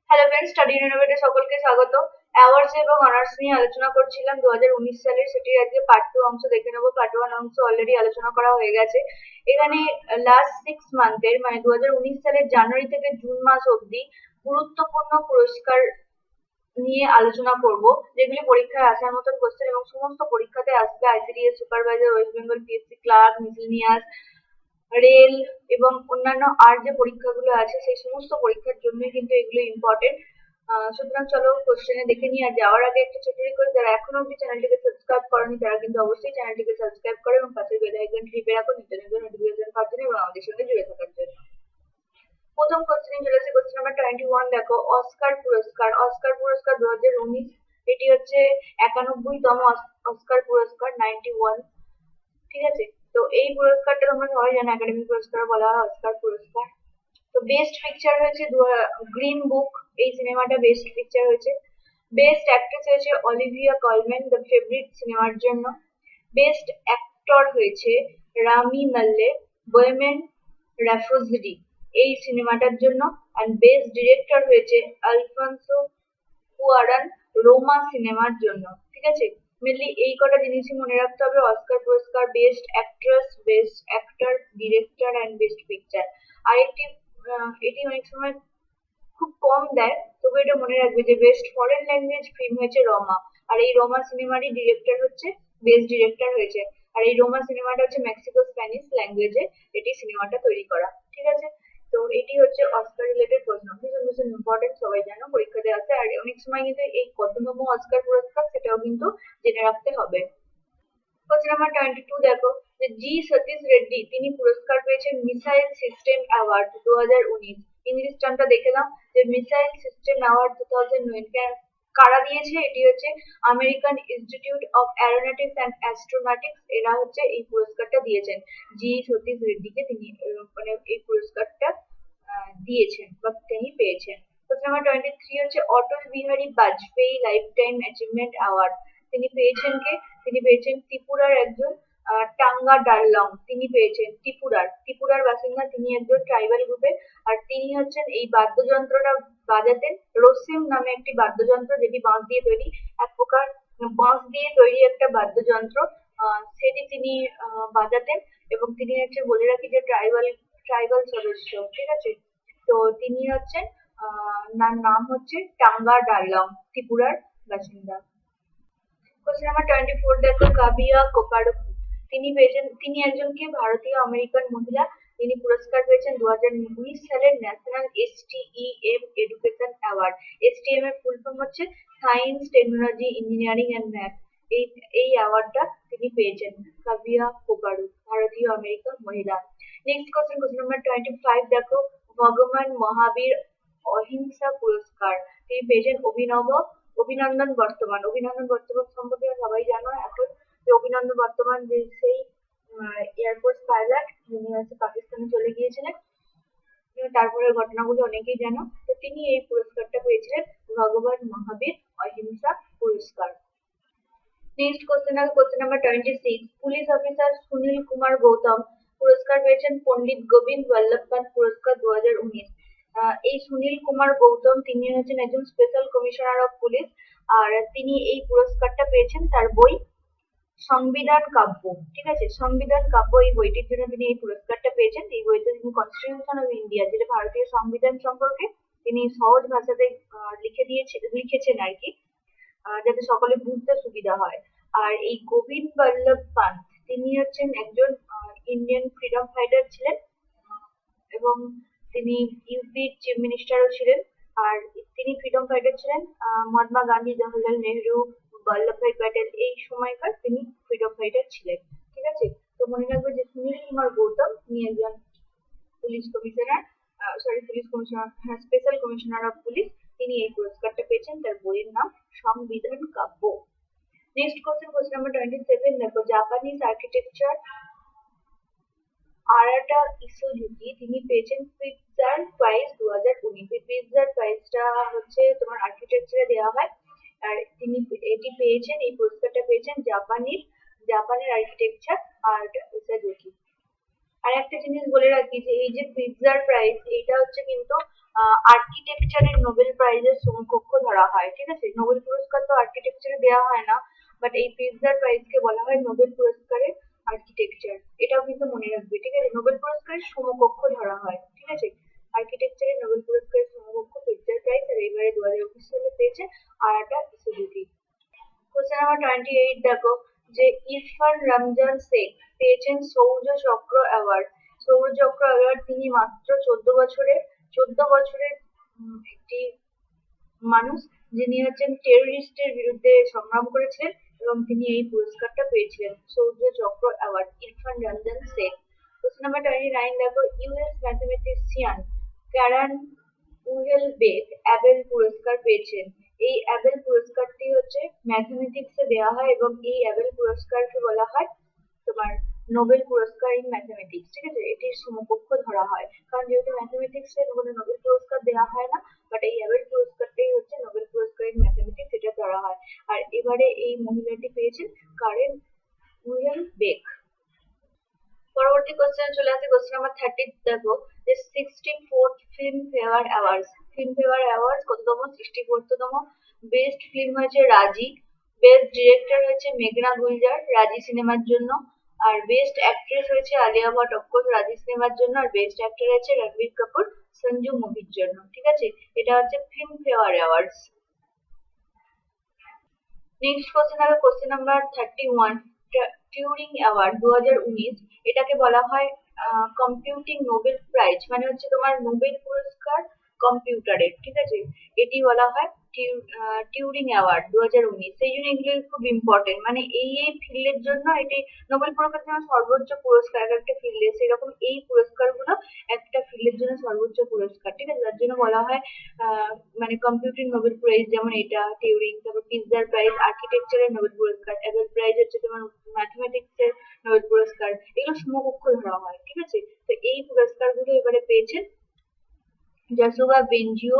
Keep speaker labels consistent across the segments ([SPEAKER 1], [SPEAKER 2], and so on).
[SPEAKER 1] Hello friends, study ইনোভেটে সকলকে স্বাগত। Awards এবং অনার্স নিয়ে আলোচনা করছিলাম 2019 সালের, সেটি আজকে পার্ট 2 অংশ দেখে নেবো। পার্ট 1 অংশ অলরেডি আলোচনা করা হয়ে গেছে। এখানে লাস্ট 6 মান্থের মানে 2019 সালের জানুয়ারি থেকে জুন মাস অবধি গুরুত্বপূর্ণ পুরস্কার নিয়ে আলোচনা করব, যেগুলি পরীক্ষায় আসার মতন কোশ্চেন এবং সমস্ত পরীক্ষাতে আসবে। ICDS, supervisor, West Bengal PSC, clerk, miscellaneous, rail এবং অন্যান্য আর যে পরীক্ষাগুলো আছে সেই সমস্ত পরীক্ষার জন্য কিন্তু এগুলো ইম্পর্টেন্ট। সুতরাং চলো কোশ্চেনে দেখে নিই। আর যাওয়ার আগে একটা ছোট রিকোয়েস্ট, যারা এখনো অব্দি চ্যানেলটিকে সাবস্ক্রাইব করেনি তারা কিন্তু অবশ্যই চ্যানেলটিকে সাবস্ক্রাইব করে এবং পাশের বেল আইকনটি টিপে রাখো নিত্য নতুন নোটিফিকেশন পাওয়ার জন্য এবং আমাদের সঙ্গে জুড়ে থাকার জন্য। প্রথম কোশ্চেনে চলে আসে কোশ্চেন নাম্বার 21। দেখো, অস্কার পুরস্কার। অস্কার পুরস্কার 2019, এটি হচ্ছে 91তম অস্কার পুরস্কার, 91। ঠিক আছে, তো এই পুরস্কারটা তোমরা সবাই জানো, একাডেমি পুরস্কার বলা হয় অস্কার পুরস্কার। তো বেস্ট পিকচার হয়েছে গ্রিন বুক, এই সিনেমাটা বেস্ট পিকচার হয়েছে। বেস্ট অ্যাক্ট্রেস হয়েছে অলিভিয়া কলম্যান, দ্য ফেভারিট সিনেমার জন্য। বেস্ট অ্যাক্টর হয়েছে রামি মাল্লে, বয়েমেন র্যাফোজডি, এই সিনেমাটার জন্য। অ্যান্ড বেস্ট ডিরেক্টর হয়েছে আলফানসো কুয়ারান, রোমা সিনেমার জন্য। ঠিক আছে, মেনলি এই কটা জিনিসই মনে রাখতে হবে। অস্কার পুরস্কার, best actress, best actor, director and best picture. আর এটি অনেক সময় খুব কম দেয়, তবে এটা মনে রাখবে যে বেস্ট ফরেন ল্যাঙ্গুয়েজ ফিল্ম হয়েছে রমা। আর এই রমা সিনেমারই ডিরেক্টর হচ্ছে, বেস্ট ডিরেক্টর হয়েছে। আর এই রোমা সিনেমাটা হচ্ছে মেক্সিকো স্প্যানিশ ল্যাঙ্গুয়েজে এটি সিনেমাটা তৈরি করা। ঠিক আছে, তো এটি হচ্ছে অস্কার রিলেটেড প্রশ্ন, ভীষণ ভীষণ ইম্পর্টেন্ট, সবাই জানো পরীক্ষাতে আসে। আর অনেক সময় কিন্তু এই কততম অস্কার পুরস্কার সেটাও কিন্তু জেনে রাখতে হবে। কোশ্চেন নাম্বার 22 দেখো, যে জি সতীশ রেড্ডি, তিনি পুরস্কার পেয়েছেন মিসাইল সিস্টেম অ্যাওয়ার্ড 2019। ইংলিশ টার্মটা দেখে নাও, যে মিসাইল সিস্টেম অ্যাওয়ার্ড 2019 কারা দিয়েছে? এটি হচ্ছে American Institute of Aeronautics and Astronautics, এরা হচ্ছে এই পুরস্কারটা দিয়েছেন। জি সতীশ রেড্ডিকে তিনি মানে এই পুরস্কারটা দিয়েছেন বা তিনি পেয়েছেন। কোশ্চেন নাম্বার 23 হচ্ছে Atal Bihari Vajpayee lifetime achievement award, তিনি পেয়েছেন কে? তিনি পেয়েছেন ত্রিপুরার একজন টাঙ্গা ডারলং, তিনি পেয়েছেন ত্রিপুরার বাসিন্দা, তিনি একজন ট্রাইবাল গ্রুপের। আর তিনি হচ্ছেন এই বাদ্যযন্ত্রটা বাজাতেন, রসিম নামে একটি বাদ্যযন্ত্র, যেটি বাঁশ দিয়ে তৈরি, এক প্রকার বাঁশ দিয়ে তৈরি একটা বাদ্যযন্ত্র, সেটি তিনি বাজাতেন। এবং তিনি হচ্ছে, বলে রাখি যে ট্রাইবাল সদস্য। ঠিক আছে, তো তিনি হচ্ছেন তার নাম হচ্ছে টাঙ্গা ডারলং, ত্রিপুরার বাসিন্দা। কোশ্চেন নাম্বার 24 দেখো, কাবিয়া কোকারকু, তিনি একজন কি ভারতীয় আমেরিকান মহিলা, তিনি পুরস্কার পেয়েছেন 2019 সালের national STEM education award. STM এর ফুল ফর্ম হচ্ছে science, technology, engineering and math. এই অ্যাওয়ার্ডটা তিনি পেয়েছেন, কাবিয়া কোকারু, ভারতীয় আমেরিকান মহিলা। নেক্সট কোশ্চেন নাম্বার 25 দেখো, ভগবান মহাবীর অহিংসা পুরস্কার, তিনি পেয়েছেন অভিনন্দন বর্তমান। অভিনন্দন বর্তমান সম্পর্কে সবাই জানো এখন, যে অভিনন্দন বর্তমান যে সেই এয়ারফোর্স পাইলট, যিনি হচ্ছে পাকিস্তানে চলে গিয়েছিলেন, তারপরে ঘটনাগুলো অনেকেই জানো। তো তিনি এই পুরস্কারটা পেয়েছিলেন, ভগবান মহাবীর অহিংসা পুরস্কার। Next question number 26, police officer Sunil Kumar Gautam পুরস্কার পেয়েছেন পণ্ডিত গোবিন্দ বল্লভ পান্ত পুরস্কার 2019। এই সুনীল কুমার গৌতম, তিনি হচ্ছেন একজন স্পেশাল কমিশনার অফ পুলিশ। আর তিনি এই পুরস্কারটা পেয়েছেন তার বই সংবিধান কাব্য। ঠিক আছে, সংবিধান কাব্য এই বইটির জন্য তিনি এই পুরস্কারটা পেয়েছেন। এই বইতে তিনি কনস্টিটিউশন অফ ইন্ডিয়া, যেটা ভারতীয় সংবিধান সম্পর্কে তিনি সহজ ভাষাতে লিখেছেন আর কি, যাতে সকলে বুঝতে সুবিধা হয়। আর এই গোবিন্দ বল্লভ পান্ত, তিনি হচ্ছেন একজন ইন্ডিয়ান ফ্রিডম ফাইটার ছিলেন, এবং তিনি ইউপির চিফ মিনিস্টারও ছিলেন। আর তিনি ফ্রিডম ফাইটার ছিলেন, মহাত্মা গান্ধী, জওহরলাল নেহরু, বল্লভভাই প্যাটেল এই সময়কার তিনি ফ্রিডম ফাইটার ছিলেন। ঠিক আছে, তো মনে রাখবে যে সুনীল কুমার গৌতম, তিনি একজন পুলিশ কমিশনার, হ্যাঁ, স্পেশাল কমিশনার অফ পুলিশ, তিনি এই পুরস্কারটা পেয়েছেন, তার বইয়ের নাম সংবিধান কাব্য। নেক্সট কোশ্চেন নাম্বার 27 দেখো, জাপানিজ আর্কিটেকচার আরাটা ইসুজুকি, তিনি পেয়েছেন প্রিটজার প্রাইজ 2019। প্রিটজার প্রাইজটা হচ্ছে তোমার আর্কিটেকচারে দেওয়া হয়। আর তিনি এটি পেয়েছেন, এই পুরস্কারটা পেয়েছেন জাপানের আর্কিটেকচার আর্ট ইসুজুকি। আর একটা জিনিস বলে রাখি যে এই যে পিৎজার প্রাইজ, এটা হচ্ছে কিন্তু আর্কিটেকচারের নোবেল প্রাইজের সমকক্ষ ধরা হয়। ঠিক আছে, নোবেল পুরস্কার তো আর্কিটেকচারে দেওয়া হয় না, বাট এই পিৎজার প্রাইজকে বলা হয় নোবেল পুরস্কারের আর্কিটেকচার। এটাও কিন্তু মনে রাখবে। ঠিক আছে, নোবেল পুরস্কারের সমকক্ষ ধরা হয়। ঠিক আছে, আর্কিটেকচারের নোবেল পুরস্কারের সমকক্ষ পিৎজার প্রাইজ, আর এবারে 2021 সালে পেয়েছে আরাটা ইসুজুকি। কোশ্চেন নাম্বার 28 দেখো, যে ইরফান রমজান শেখ পেয়েছেন শৌর্য চক্র অ্যাওয়ার্ড। শৌর্য চক্র অ্যাওয়ার্ড তিনি মাত্র 14 বছরের একটি মানুষ, যিনি হচ্ছেন টেররিস্টের বিরুদ্ধে সংগ্রাম করেছিলেন এবং তিনি এই পুরস্কারটা পেয়েছিলেন, শৌর্য চক্র award, Irfan Ramzan Sheikh. Question number 29 দেখো, ইউএস ম্যাথমেটিশিয়ান ক্যারান উহেলবেক অ্যাবেল পুরস্কার পেয়েছেন। এই অ্যাবেল পুরস্কারটি হচ্ছে ম্যাথমেটিক্সে দেওয়া হয় এবং এই অ্যাবেল পুরস্কারকে বলা হয় তোমার নোবেল পুরস্কার ইন ম্যাথমেটিক্স। ঠিক আছে, এটির সমকক্ষ ধরা হয়, কারণ যেহেতু ম্যাথমেটিক্স এর কোনো নোবেল পুরস্কার দেওয়া হয় না, বাট এই অ্যাবেল পুরস্কারটাই হচ্ছে নোবেল পুরস্কার ইন ম্যাথমেটিক্স, এটা ধরা হয়। আর এবারে এই মহিলাটি পেয়েছেন কারেন উহেলবেক। পরবর্তী কোশ্চেন চলে আসে, কোশ্চেন নাম্বার 30 দেখো, যে 64th film fair awards. Film fair awards কততম? 64তম। বেস্ট ফিল্ম হয়েছে রাজি, বেস্ট ডিরেক্টর হয়েছে মেঘনা গুলজার রাজি সিনেমার জন্য, আর বেস্ট অ্যাক্ট্রেস হয়েছে আলিয়া ভাট অফকোর্স রাজি সিনেমার জন্য, আর বেস্ট অ্যাক্টর হয়েছে রণবীর কাপুর সঞ্জু মুভির জন্য। ঠিক আছে, এটা হচ্ছে film fair awards. Next question হবে কোশ্চেন নাম্বার 31, টিউরিং অ্যাওয়ার্ড 2019, এটাকে বলা হয় কম্পিউটিং নোবেল প্রাইজ, মানে হচ্ছে তোমার নোবেল পুরস্কার কম্পিউটারের। ঠিক আছে, এটি বলা হয় টিউরিং অ্যাওয়ার্ড 2019। সেই জন্য এগুলো খুব ইম্পর্টেন্ট, মানে এই ফিল্ডের জন্য এটি নোবেল পুরস্কার যেমন সর্বোচ্চ পুরস্কার এক একটা ফিল্ডে, সেরকম এই পুরস্কারগুলো একটা ফিল্ডের জন্য সর্বোচ্চ পুরস্কার। ঠিক আছে, যার জন্য বলা হয় মানে কম্পিউটিং নোবেল প্রাইজ, যেমন এটা টিউরিং, তারপর পিৎজার প্রাইজ আর্কিটেকচারের নোবেল পুরস্কার, অ্যাবেল প্রাইজ হচ্ছে তোমার ম্যাথমেটিক্স এর নোবেল পুরস্কার, এগুলো সমকক্ষ ধরা হয়। ঠিক আছে, তো এই পুরস্কারগুলো এবারে পেয়েছেন জাসুবা বেনজিও,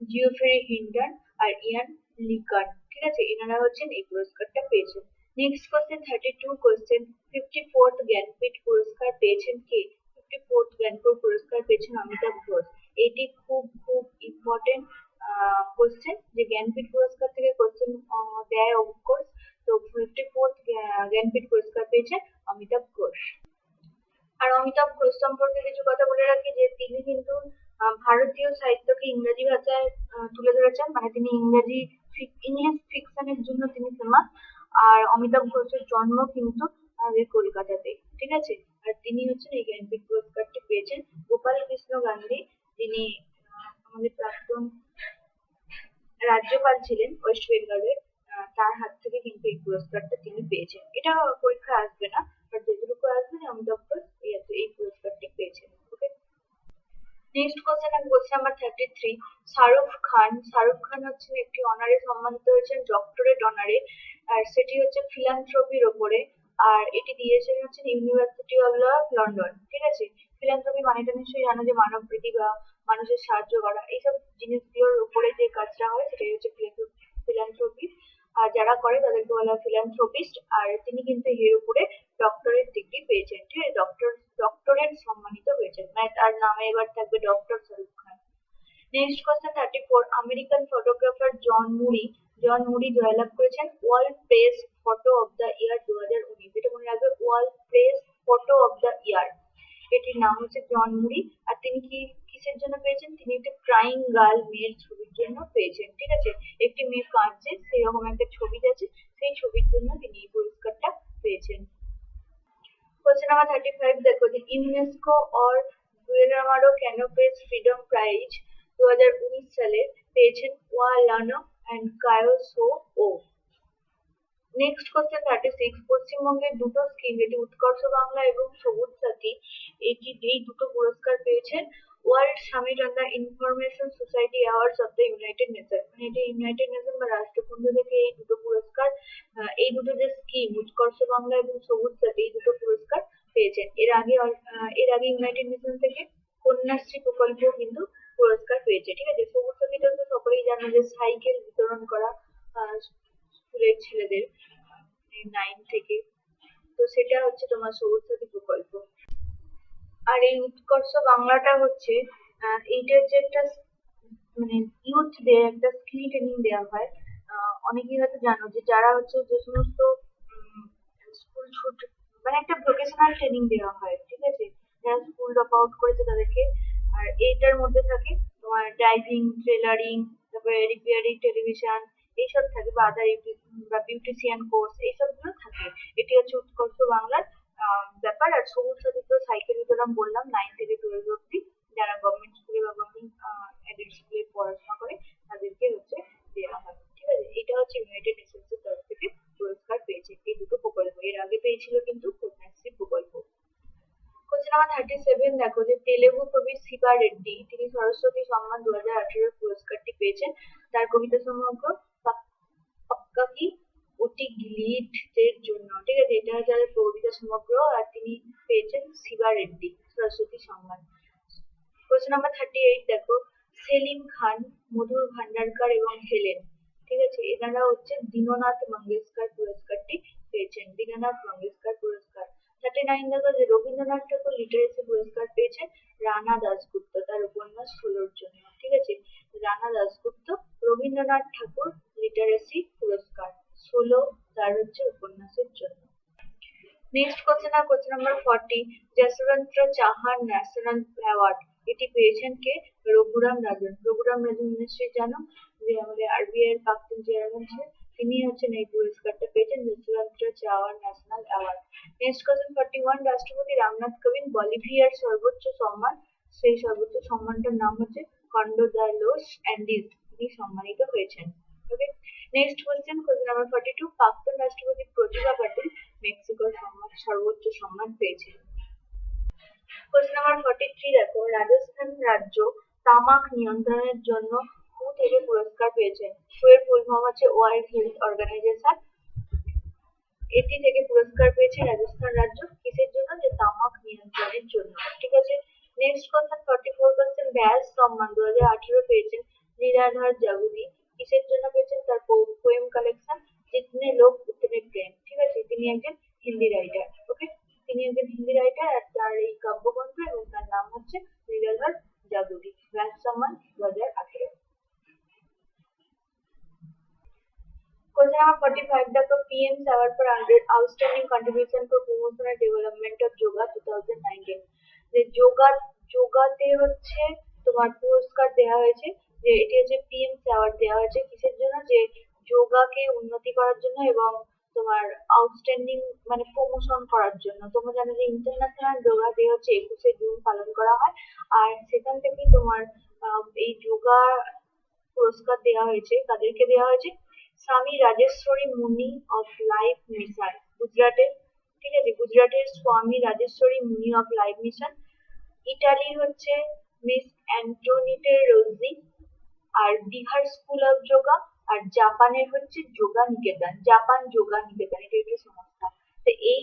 [SPEAKER 1] জিওফ্রি হিন্ডন আর ইয়ান লিকান। ঠিক আছে, এনারা হচ্ছেন এই পুরস্কারটা পেয়েছেন। Next question 32 question, 54th Jnanpith পুরস্কার পেয়েছেন কে? 54th জ্ঞানপীঠ পুরস্কার পেয়েছেন অমিতাভ ঘোষ। এটি খুব খুব ইম্পর্টেন্ট কোশ্চেন, যে জ্ঞানপীঠ পুরস্কার থেকে কোশ্চেন দেয় অফকোর্স। তো 54th জ্ঞানপীঠ পুরস্কার পেয়েছেন অমিতাভ ঘোষ। আর অমিতাভ ঘোষ সম্পর্কে কিছু কথা বলে রাখি, যে তিনি কিন্তু ভারতীয় সাহিত্যকে ইংরেজি ভাষায় তুলে ধরেছেন, মানে তিনি ইংলিশ ফিকশনের জন্য তিনি ফেমাস। আর অমিতাভ ঘোষের জন্ম কিন্তু আমাদের কলকাতাতে। ঠিক আছে, আর তিনি হচ্ছেন এই জ্ঞানপীঠ পুরস্কারটি পেয়েছেন। গোপাল কৃষ্ণ গান্ধী, যিনি আমাদের প্রাক্তন রাজ্যপাল ছিলেন ওয়েস্ট বেঙ্গলের, তার হাত থেকে কিন্তু এই পুরস্কারটা তিনি পেয়েছেন। এটা পরীক্ষায় আসবে না, বাট যেটুকু আসবে যে অমিতাভ ঘোষ এই পুরস্কারটি পেয়েছেন। ওকে, নেক্সট কোশ্চেন আছে কোশ্চেন নাম্বার 33, শাহরুখ খান হচ্ছেন একটি অনারে সম্মানিত হয়েছেন ডক্টরেট অনারে, আর সেটি হচ্ছে ফিলান্থ্রপির ওপরে, আর এটি দিয়েছেন হচ্ছেন ইউনিভার্সিটি অফ লন্ডন। ঠিক আছে, ফিলান্থ্রপি মানেটা নিশ্চয়ই জানো, যে মানব প্রীতি বা মানুষের সাহায্য করা, এইসব জিনিসগুলোর উপরে যে কাজটা হয় সেটাই হচ্ছে ফিলান্থ্রপি। আর যারা করে তাদেরকে বলা হয় ফিলান্থ্রপিস্ট। আর তিনি কিন্তু এর উপরে ডক্টরেট ডিগ্রি পেয়েছেন। ঠিক আছে, ডক্টরেট সম্মানিত হয়েছেন, মানে তার নামে এবার থাকবে doctor Shahrukh Khan. Next question 34, American photographer জন মুরি জয়লাভ করেছেন world press photo of the year 2019। এটা মনে রাখবে, world press photo of the year, এটির নাম হচ্ছে জন মুরি। আর তিনি কিসের জন্য পেয়েছেন? তিনি একটা ক্রাইং গার্ল মেয়ের ছবির জন্য পেয়েছেন। ঠিক আছে, একটি মেয়ে কাঁদছে সেরকম একটা ছবি আছে, সেই ছবির জন্য তিনি এই পুরস্কারটা পেয়েছেন। কোশ্চেন নাম্বার 35 দেখো, যে ইউনেস্কো অর গুয়েলামারো ক্যানোপেস ফ্রিডম প্রাইজ 2019 সালে পেয়েছেন ওয়ালানো অ্যান্ড কায়োসো ও। নেক্সট কোশ্চেন 36, পশ্চিমবঙ্গের দুটো স্কিম, যেটি উৎকর্ষ বাংলা এবং সবুজ সাথী, এই দুটো পুরস্কার পেয়েছেন world summit on the information society awards of the United nation. মানে এটি ইউনাইটেড নেশন বা রাষ্ট্রপুঞ্জ থেকে এই দুটো পুরস্কার, এই দুটো যে স্কিম উৎকর্ষ বাংলা এবং সবুজ সাথী, এই দুটো পুরস্কার পেয়েছেন। এর আগে ইউনাইটেড নেশন থেকে কন্যাশ্রী প্রকল্প কিন্তু পুরস্কার পেয়েছে। ঠিক আছে, সবুজ সাথীটা তো সকলেই জানো, যে সাইকেল বিতরণ করা স্কুলের ছেলেদের 9 থেকে, তো সেটা হচ্ছে তোমার সবুজ সাথী প্রকল্প। আর এই উৎকর্ষ বাংলাটা হচ্ছে এইটার যে একটা মানে ইউথদের একটা স্কিল ট্রেনিং দেওয়া হয়। অনেকেই হয়তো জানো যে যারা হচ্ছে যে সমস্ত স্কুল ছুট মানে একটা ভোকেশনাল ট্রেনিং দেওয়া হয়, ঠিক আছে, যারা স্কুল ড্রপ আউট করেছে তাদেরকে। আর এইটার মধ্যে থাকে তোমার ড্রাইভিং, টেলারিং, তারপরে রিপেয়ারিং, টেলিভিশন, এইসব থাকে, বা আদার বা বিউটিশিয়ান কোর্স, এইসব গুলো থাকে। এটি হচ্ছে উৎকর্ষ বাংলার ব্যাপার। আর সবুজ সাথী সাইকেল বিতরণ বললাম 9 থেকে 12 অব্দি, যারা গভর্নমেন্ট স্কুলে বা গভর্নমেন্ট এডেড স্কুলে পড়াশোনা করে তাদেরকে হচ্ছে দেওয়া হয়, ঠিক আছে। এটা হচ্ছে ইউনাইটেড নেশনস এর তরফ থেকে পুরস্কার পেয়েছে এই দুটো প্রকল্প। এর আগে পেয়েছিল কিন্তু কন্যাশ্রী প্রকল্প। কোশ্চেন নাম্বার 37 দেখো যে তেলেগু কবি শিবা রেড্ডি তিনি সরস্বতী সম্মান 2018 পুরস্কারটি পেয়েছেন তার কবিতা সমগ্র পক্কা কি ওটি গিলিট এর জন্য, ঠিক আছে। এটা হচ্ছে তার কবিতা সমগ্র, আর তিনি পেয়েছেন শিবা রেড্ডি সরস্বতী সম্মান। কোশ্চেন নাম্বার 38 দেখো সেলিম খান, মধুর ভান্ডারকর এবং হেলেন, ঠিক আছে, এনারা হচ্ছে দীননাথ মঙ্গেশকর পুরস্কারটি পেয়েছেন, দীননাথ মঙ্গেশকর পুরস্কার। 39 দেখো যে রবীন্দ্রনাথ ঠাকুর লিটারেসি পুরস্কার পেয়েছেন রানা দাশগুপ্ত তার উপন্যাস 16-র জন্য, ঠিক আছে। রানা দাশগুপ্ত রবীন্দ্রনাথ ঠাকুর লিটারেসি পুরস্কার 16 তার হচ্ছে উপন্যাসের জন্য। নেক্সট কোশ্চেন আর question number 40 Yashwant Chavan national award এটি পেয়েছেন কে? রঘুরাম রাজন। রঘুরাম রাজন নিশ্চয়ই জানো যে আমাদের আরবিআই এর প্রাক্তন চেয়ারম্যান ছিলেন, তিনি হচ্ছেন এই পুরস্কারটা পেয়েছেন, Yashwant Chavan national award. Next question 41 রাষ্ট্রপতি রামনাথ কোবিন্দ বলিভিয়ার সর্বোচ্চ সম্মান, সেই সর্বোচ্চ সম্মানটার নাম হচ্ছে কন্ডো দ্য লোস অ্যান্ডিজ, তিনি সম্মানিত হয়েছেন। ওকে, নেক্সট কোশ্চেন নাম্বার 42 প্রাক্তন রাষ্ট্রপতি প্রতিভা পাটিল মেক্সিকোর সর্বোচ্চ সম্মান পেয়েছেন। কোশ্চেন নাম্বার 43 দেখো রাজস্থান রাজ্য তামাক নিয়ন্ত্রণের জন্য হু থেকে পুরস্কার পেয়েছেন। হু এর ফুল ফর্ম হচ্ছে ওয়ার্ল্ড হেলথ অর্গানাইজেশন। এটি থেকে পুরস্কার পেয়েছে রাজস্থান রাজ্য, কিসের জন্য? যে তামাক নিয়ন্ত্রণের জন্য, ঠিক আছে। নেক্সট কোশ্চেন 44 কোশ্চেন ব্যাস সম্মান 2018 পেয়েছেন লীলাধর জাগুদি, কিসের জন্য পেয়েছেন? তার পোয়েম কালেকশন জিতনে লোক উতনে প্রেম, ঠিক আছে, তিনি একজন হিন্দি রাইটার। ওকে, তিনি একজন হিন্দি রাইটার, আর তার এই কাব্যগ্রন্থ এবং তার নাম হচ্ছে লীলাধর জাগুদি। ব্যাস সম্মান 2018। Question number 45 the PM's Award for Outstanding Contribution for Promotion and Development of Yoga 2019 যে যোগাতে হচ্ছে তোমার পুরস্কার দেওয়া হয়েছে, যে এটি হচ্ছে পিএমস অ্যাওয়ার্ড দেওয়া হয়েছে কিসের জন্য? যে যোগাকে উন্নতি করার জন্য এবং তোমার আউটস্ট্যান্ডিং মানে প্রমোশন করার জন্য। তোমরা জানো যে ইন্টারন্যাশনাল যোগা ডে হচ্ছে 21শে জুন পালন করা হয়, আর সেখান থেকে তোমার এই যোগা পুরস্কার দেওয়া হয়েছে, তাদেরকে দেওয়া হয়েছে স্বামী রাজেশ্বরী মুনি অফ লাইফ মিশন গুজরাটের, ঠিক আছে, গুজরাটের স্বামী রাজেশ্বরী মুনি অফ লাইফ মিশন। ইটালির হচ্ছে মিস অ্যান্টোনিটে রোজি, আর বিহার স্কুল অফ যোগা, আর জাপানের হচ্ছে যোগা নিকেতন, জাপান যোগা নিকেতন, এটা একটা সংস্থা। তো এই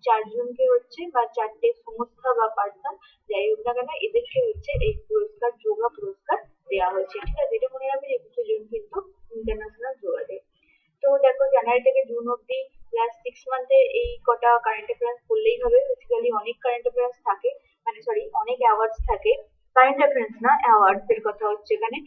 [SPEAKER 1] চারজনকে হচ্ছে বা চারটে সংস্থা বা পার্সন যাই হোক না কেন এদেরকে হচ্ছে এই পুরস্কার যোগা পুরস্কার দেওয়া হয়েছে, ঠিক আছে। এটা মনে রাখবে 21শে জুন কিন্তু ইন্টারন্যাশনাল যোগা ডে। তো দেখো জানুয়ারি থেকে জুন অব্দি লাস্ট 6 মান্থে এই কটা কারেন্ট অ্যাফেয়ার্স পড়লেই হবে। বেসিক্যালি অনেক কারেন্ট অ্যাফেয়ার্স থাকে, মানে সরি অনেক অ্যাওয়ার্ডস থাকে, কারেন্ট অ্যাফেয়ার্স না অ্যাওয়ার্ডস এর কথা হচ্ছে এখানে।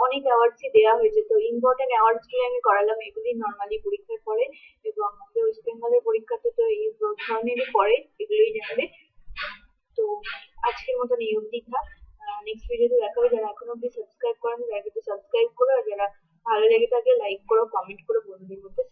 [SPEAKER 1] অনেক অ্যাওয়ার্ডসই দেওয়া হয়েছে, তো ইম্পর্টেন্ট অ্যাওয়ার্ডস গুলো আমি করালাম, এগুলি নর্মালি পরীক্ষার পরে এবং ওয়েস্ট বেঙ্গলের পরীক্ষাতে তো এই ধরনেরই পড়ে, এগুলোই জানবে। তো আজকের মতন এই অবধি থাক, নেক্সট ভিডিওতে দেখা হবে। যারা এখনো অব্দি সাবস্ক্রাইব করেনি তারা কিন্তু সাবস্ক্রাইব করো, আর যারা ভালো লেগে থাকে লাইক করো, কমেন্ট করো, বন্ধুদের মধ্যে